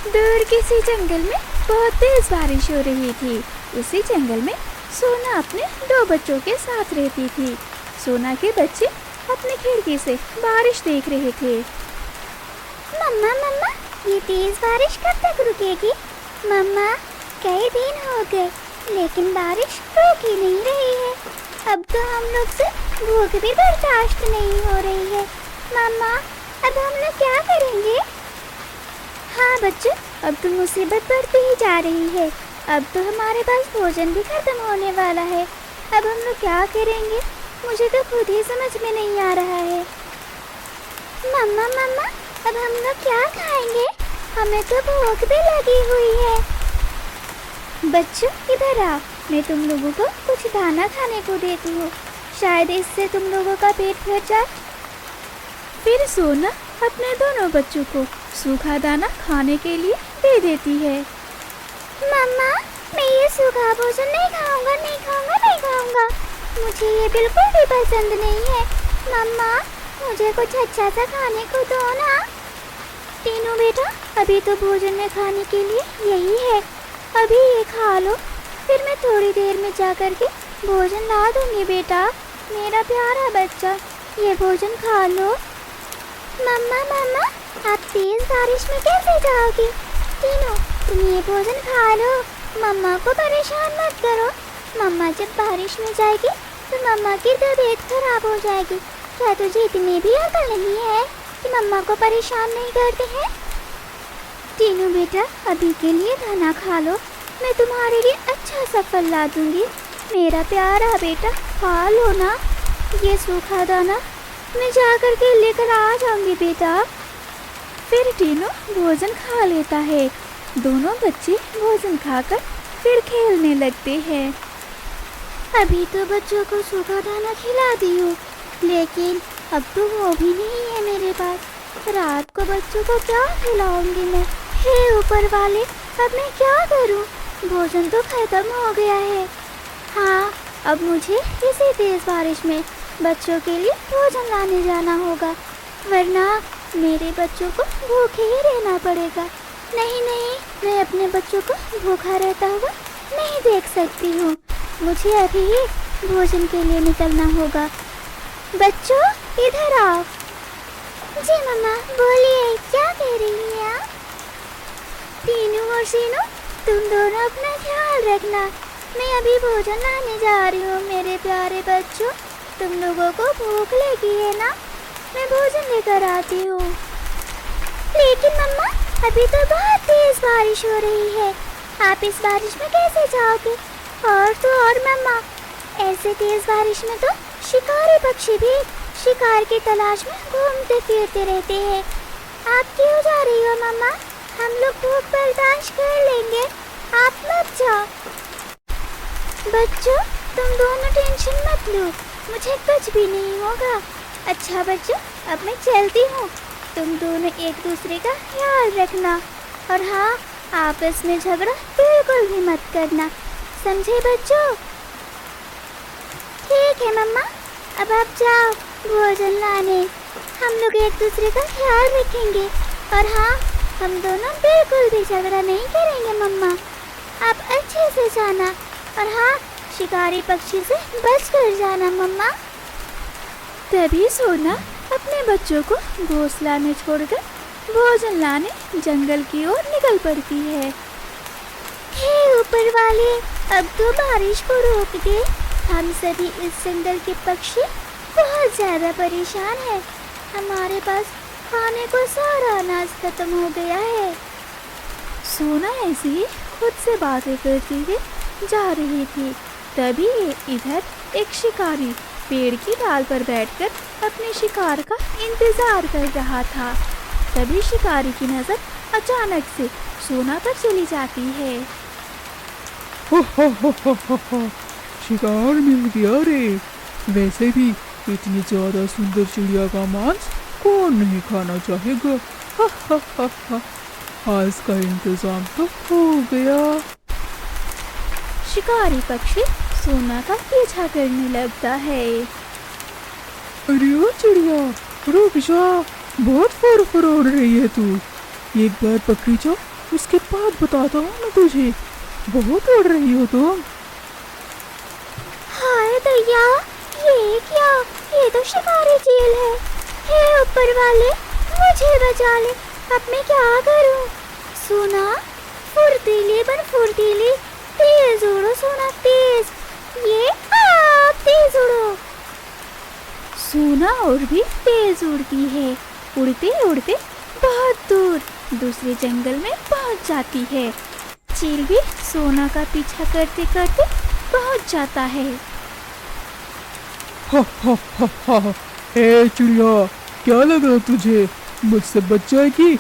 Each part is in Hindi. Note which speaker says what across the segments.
Speaker 1: दूर किसी जंगल में बहुत तेज बारिश हो रही थी। उसी जंगल में सोना अपने दो बच्चों के साथ रहती थी। सोना के बच्चे अपनी खिड़की से बारिश देख रहे थे।
Speaker 2: मम्मा मम्मा, ये तेज बारिश कब तक रुकेगी? मम्मा, कई दिन हो गए लेकिन बारिश रुक ही नहीं रही है। अब तो हम लोग से भूख भी बर्दाश्त नहीं हो रही है। मम्मा, अब हम लोग क्या करेंगे?
Speaker 1: हाँ बच्चों, अब तो मुसीबत बढ़ती ही जा रही है। अब तो हमारे पास भोजन भी खत्म होने वाला है। अब हम लोग क्या करेंगे? मुझे तो खुद ही समझ में नहीं आ रहा है।
Speaker 2: मम्मा मम्मा, अब हम लोग क्या खाएंगे? हमें तो भूख भी लगी हुई है।
Speaker 1: बच्चों इधर आओ, मैं तुम लोगों को कुछ दाना खाने को देती हूँ। शायद इससे तुम लोगों का पेट भर जाए। फिर सोना अपने दोनों बच्चों को सूखा दाना खाने के लिए दे देती है।
Speaker 2: मम्मा, मैं ये सूखा भोजन नहीं खाऊंगा, नहीं खाऊंगा, नहीं खाऊंगा। मुझे ये बिल्कुल भी पसंद नहीं है। मम्मा, मुझे कुछ अच्छा सा खाने को दो ना।
Speaker 1: तीनों बेटा, अभी तो भोजन में खाने के लिए यही है। अभी ये खा लो, फिर मैं थोड़ी देर में जा कर के भोजन ला दूंगी। बेटा मेरा प्यारा बच्चा, ये भोजन खा लो।
Speaker 2: मम्मा मम्मा, आप तेज बारिश में कैसे जाओगी? तीनों, तुम ये भोजन खा लो। मम्मा को परेशान मत करो। मम्मा जब बारिश में जाएगी तो मम्मा की तबीयत खराब हो जाएगी। क्या तुझे इतनी भी अकल नहीं है कि मम्मा को परेशान नहीं करते हैं?
Speaker 1: तीनों बेटा, अभी के लिए दाना खा लो, मैं तुम्हारे लिए अच्छा सा फल ला दूंगी। मेरा प्यारा बेटा, खा लो ना ये सूखा दाना। मैं जा कर के लेकर आ जाऊंगी बेटा। फिर तीनों भोजन खा लेता है। दोनों बच्चे भोजन खाकर फिर खेलने लगते हैं। अभी तो बच्चों को सूखा दाना खिला दी हूँ, लेकिन अब तो वो भी नहीं है मेरे पास। रात को बच्चों को क्या खिलाऊंगी मैं? हे ऊपर वाले, अब मैं क्या करूँ? भोजन तो खत्म हो गया है। हाँ, अब मुझे इसी तेज बारिश में बच्चों के लिए भोजन लाने जाना होगा, वरना मेरे बच्चों को भूखे ही रहना पड़ेगा। नहीं नहीं, मैं अपने बच्चों को भूखा रहता हुआ नहीं देख सकती हूँ। मुझे अभी ही भोजन के लिए निकलना होगा। बच्चों इधर आओ।
Speaker 2: जी मम्मा, बोलिए, क्या कह रही हैं आप?
Speaker 1: तीनों और सीनों, तुम दोनों अपना ख्याल रखना। मैं अभी भोजन लाने जा रही हूँ। मेरे प्यारे बच्चों, तुम लोगों को भूख लगी है ना? मैं भोजन लेकर आती हूँ।
Speaker 2: लेकिन मम्मा, अभी तो बहुत तेज बारिश हो रही है। आप इस बारिश में कैसे जाओगे? और तो और मम्मा, ऐसे तेज बारिश में तो शिकारी पक्षी भी शिकार की तलाश में घूमते फिरते रहते हैं। आप क्यों जा रही हो मम्मा? हम लोग भूख बर्दाश्त कर लेंगे, आप मत जाओ।
Speaker 1: बच्चों, तुम दोनों टेंशन मत लो, मुझे कुछ भी नहीं होगा। अच्छा बच्चों, अब मैं चलती हूँ। तुम दोनों एक दूसरे का ख्याल रखना, और हाँ, आपस में झगड़ा बिल्कुल भी मत करना, समझे बच्चों?
Speaker 2: ठीक है मम्मा, अब आप जाओ भोजन लाने। हम लोग एक दूसरे का ख्याल रखेंगे, और हाँ, हम दोनों बिल्कुल भी झगड़ा नहीं करेंगे मम्मा। आप अच्छे से जाना, और हाँ, शिकारी पक्षी से बच कर जाना मम्मा।
Speaker 1: तभी सोना अपने बच्चों को घोंसला में छोड़कर भोजन लाने जंगल की ओर निकल पड़ती है।
Speaker 2: हे ऊपर वाले, अब तो बारिश को रोक दे। हम सभी इस जंगल के पक्षी बहुत ज़्यादा परेशान हैं। हमारे पास खाने को सारा अनाज खत्म हो गया है।
Speaker 1: सोना ऐसे ही खुद से बातें करती हुई जा रही थी। तभी इधर एक शिकारी पेड़ की डाल पर बैठकर अपने शिकार का इंतजार कर रहा था। तभी शिकारी की नजर अचानक से सोना पर चली जाती है।
Speaker 3: शिकार मिल गया रे। वैसे भी इतनी ज्यादा सुंदर चिड़िया का मांस कौन नहीं खाना चाहेगा। आज का इंतजाम तो हो गया।
Speaker 1: शिकारी पक्षी सोना का पीछा करने लगता है।
Speaker 3: अरे ओ चिड़िया, रुक जा, बहुत फुरफुर उड़ रही है तू। एक बार पकड़ी जा उसके बाद बताता हूँ मैं तुझे। बहुत उड़ रही हो तुम।
Speaker 2: हाय दैया, ये क्या? ये तो शिकारी चील है। हे ऊपर वाले, मुझे बचा ले। अब मैं क्या करूं? सोना, फुर्तीली बन फुर्तीली, तेज उड़ो सोना तेज। ये आप तेज उड़ो।
Speaker 1: सोना और भी तेज उड़ती है। उड़ते उड़ते बहुत दूर दूसरे जंगल में पहुंच जाती है। चील भी सोना का पीछा करते करते पहुंच जाता है।
Speaker 3: हा हा हा हा। ए चिड़िया, क्या लगा तुझे मुझसे बच जाएगी?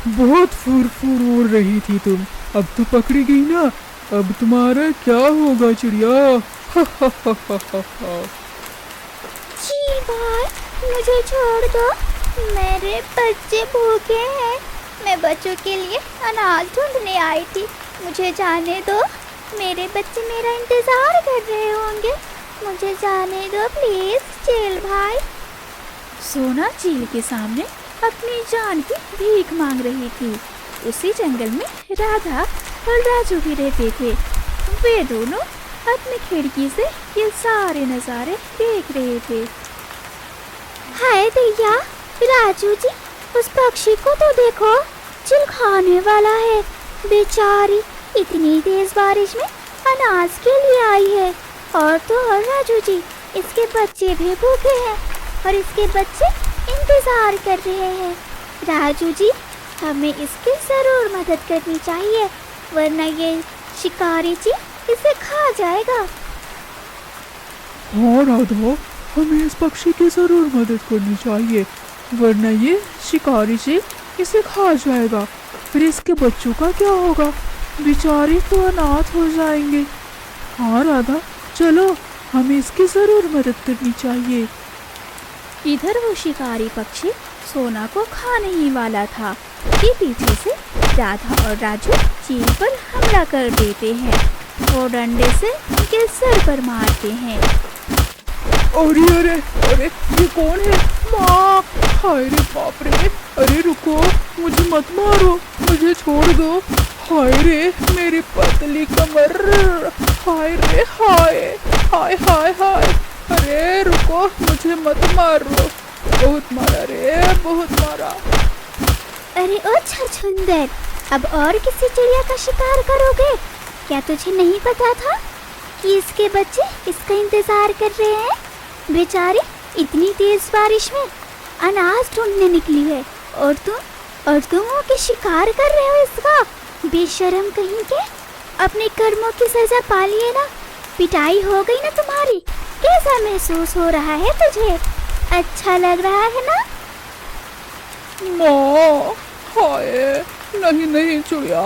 Speaker 3: बहुत फुर फुर उड़ रही थी तुम, अब तो पकड़ी गई ना। अब तुम्हारा क्या होगा चिड़िया? हा हा हा हा हा हा।
Speaker 2: चील भाई, मुझे छोड़ दो। मेरे बच्चे भूखे हैं। मैं बच्चों के लिए अनाज ढूंढने आई थी। मुझे जाने दो। मेरे बच्चे मेरा इंतजार कर रहे होंगे। मुझे जाने दो प्लीज चील भाई।
Speaker 1: सोना चील के सामने अपनी जान की भीख मांग रही थी। उसी जंगल में राधा और राजू भी रहते थे। वे दोनों अपनी खिड़की से ये सारे नज़ारे देख रहे थे।
Speaker 2: हाय दैया, राजू जी, उस पक्षी को तो देखो, चिल खाने वाला है। बेचारी इतनी तेज बारिश में अनाज के लिए आई है। और तो और राजू जी, इसके बच्चे भी भूखे हैं और इसके बच्चे इंतजार कर रहे हैं। राजू जी, हमें इसकी जरूर मदद करनी चाहिए, वरना ये शिकारी जी इसे खा जाएगा।
Speaker 3: हाँ राधा, हमें इस पक्षी की जरूर मदद करनी चाहिए, वरना ये शिकारी से इसे खा जाएगा। फिर इसके बच्चों का क्या होगा? बेचारे तो अनाथ हो जाएंगे। हाँ राधा, चलो हमें इसकी जरूर मदद करनी चाहिए।
Speaker 1: इधर वो शिकारी पक्षी सोना को खाने ही वाला था कि पीछे से राधा और राजू चील पर हमला कर देते हैं और डंडे से उनके सर पर मारते हैं।
Speaker 3: अरे अरे अरे, ये कौन है? माँ! हाय रे बाप रे! अरे रुको, मुझे मत मारो, मुझे छोड़ दो। हाय रे मेरी पतली कमर! हाय रे हाय हाय हाय हाय! अरे रुको, मुझे मत मारो। बहुत मारा रे, बहुत मारा।
Speaker 2: अरे ओ छछुंदर, अब और किसी चिड़िया का शिकार करोगे? क्या तुझे नहीं पता था कि इसके बच्चे इसका इंतजार कर रहे हैं? बेचारी इतनी तेज बारिश में अनाज ढूंढने निकली है और तुम वो के शिकार कर रहे हो इसका? बेशर्म कहीं के, अपने कर्मों की सजा पा लिए ना। पिटाई हो गई ना तुम्हारी। कैसा महसूस हो रहा है तुझे? अच्छा लग रहा है ना?
Speaker 3: माँ! हाय! नहीं नहीं चिड़िया,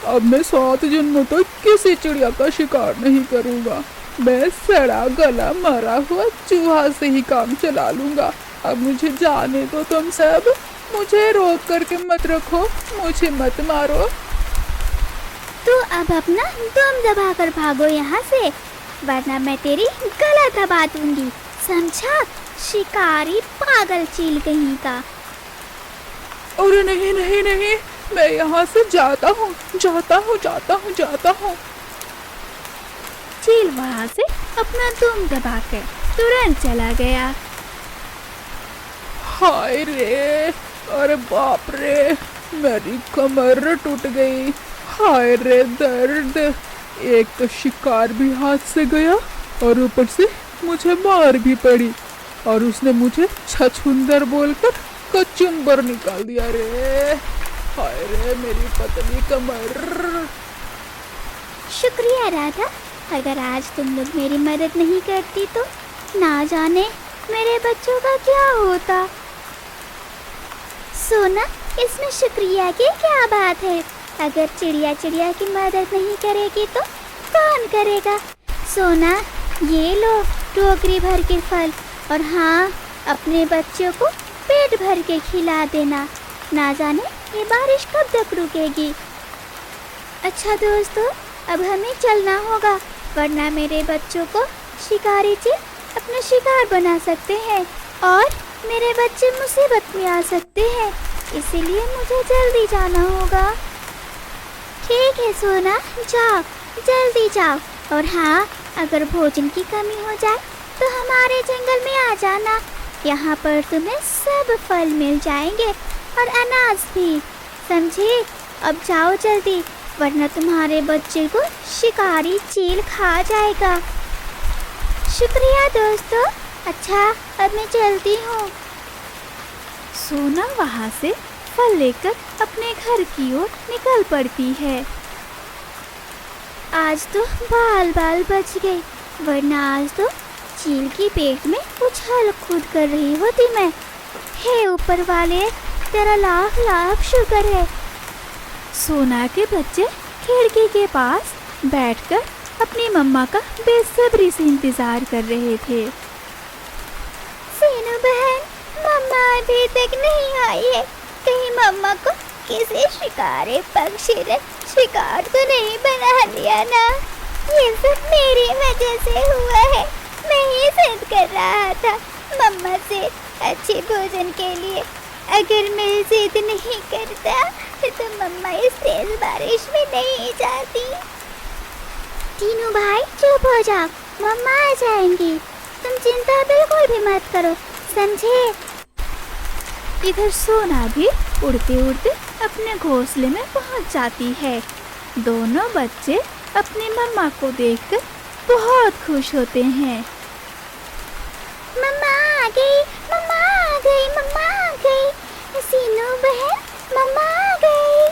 Speaker 3: अब मैं 7 जन्मों तक किसी चिड़िया का शिकार नहीं करूँगा। मैं सड़ा गला मरा हुआ चूहा से ही काम चला लूँगा। अब मुझे जाने दो तुम सब, मुझे रोक करके मत रखो, मुझे मत मारो।
Speaker 2: तू अब अपना दम दबा कर भागो यहाँ से, वरना मैं तेरी गला दबा दूंगी, समझा? शिकारी पागल चील कहीं का।
Speaker 3: अरे नहीं नहीं नहीं, मैं यहाँ से जाता हूँ, जाता हूँ, जाता हूँ, जाता हूँ।
Speaker 1: चील वहां से अपना दुम दबाकर तुरंत चला गया।
Speaker 3: हाय रे! अरे बाप रे, मेरी कमर टूट गई। हाय रे दर्द! एक तो शिकार भी हाथ से गया और ऊपर से मुझे मार भी पड़ी, और उसने मुझे छछुंदर बोलकर कचुम्बर निकाल दिया रे। हाय रे मेरी पतली कमर!
Speaker 2: शुक्रिया राधा, अगर आज तुम लोग मेरी मदद नहीं करती तो ना जाने मेरे बच्चों का क्या होता। सोना, इसमें शुक्रिया की क्या बात है? अगर चिड़िया चिड़िया की मदद नहीं करेगी तो कौन करेगा? सोना, ये लो टोकरी भर के फल, और हाँ, अपने बच्चों को पेट भर के खिला देना। ना जाने ये बारिश कब तक रुकेगी। अच्छा दोस्तों, अब हमें चलना होगा, वरना मेरे बच्चों को शिकारी चील अपना शिकार बना सकते हैं और मेरे बच्चे मुसीबत में आ सकते हैं। इसीलिए मुझे जल्दी जाना होगा। ठीक है सोना, जाओ जल्दी जाओ। और हाँ, अगर भोजन की कमी हो जाए तो हमारे जंगल में आ जाना। यहाँ पर तुम्हें सब फल मिल जाएंगे और अनाज भी, समझे? अब जाओ जल्दी, वरना तुम्हारे बच्चे को शिकारी चील खा जाएगा। शुक्रिया दोस्तों। अच्छा, अब मैं चलती हूँ।
Speaker 1: सोना वहाँ से फल लेकर अपने घर की ओर निकल पड़ती है।
Speaker 2: आज तो बाल बाल बच गए, वरना आज तो चील की पेट में उछल कूद कर रही होती मैं। हे ऊपर वाले, तेरा लाख लाख शुक्र है।
Speaker 1: सोना के बच्चे खिड़की के पास बैठकर अपनी मम्मा का बेसब्री से इंतजार कर रहे थे।
Speaker 2: सीनू बहन, मम्मा अभी तक नहीं आई है। कहीं मम्मा को किसी शिकारी पक्षी ने शिकार तो नहीं बना लिया ना? ये सब मेरी वजह से हुआ है। मैं ही जिद कर रहा था मम्मा से अच्छे भोजन के लिए। अगर मैं जिद नहीं करता तो मम्मा इस तेज बारिश में नहीं जाती। तीनों भाई चुप हो जाओ, मम्मा आ जाएंगी। तुम चिंता बिल्कुल भी मत करो, समझे?
Speaker 1: इधर सोना भी उड़ते उड़ते अपने घोंसले में पहुंच जाती है। दोनों बच्चे अपनी मम्मा को देखकर बहुत खुश होते हैं।
Speaker 2: मम्मा आ गई, मम्मा आ गई, मम्मा आ गई। सीनू बहन, मम्मा आ गई।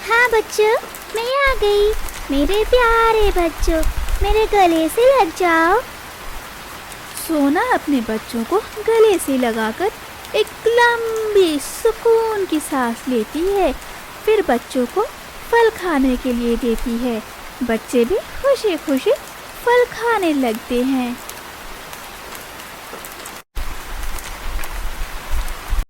Speaker 2: हाँ बच्चों, मैं आ गई। मेरे प्यारे बच्चों, मेरे गले से लग जाओ।
Speaker 1: सोना अपने बच्चों को गले से लगाकर एक लंबी सुकून की सांस लेती है, फिर बच्चों को फल खाने के लिए देती है। बच्चे भी खुशी खुशी फल खाने लगते हैं।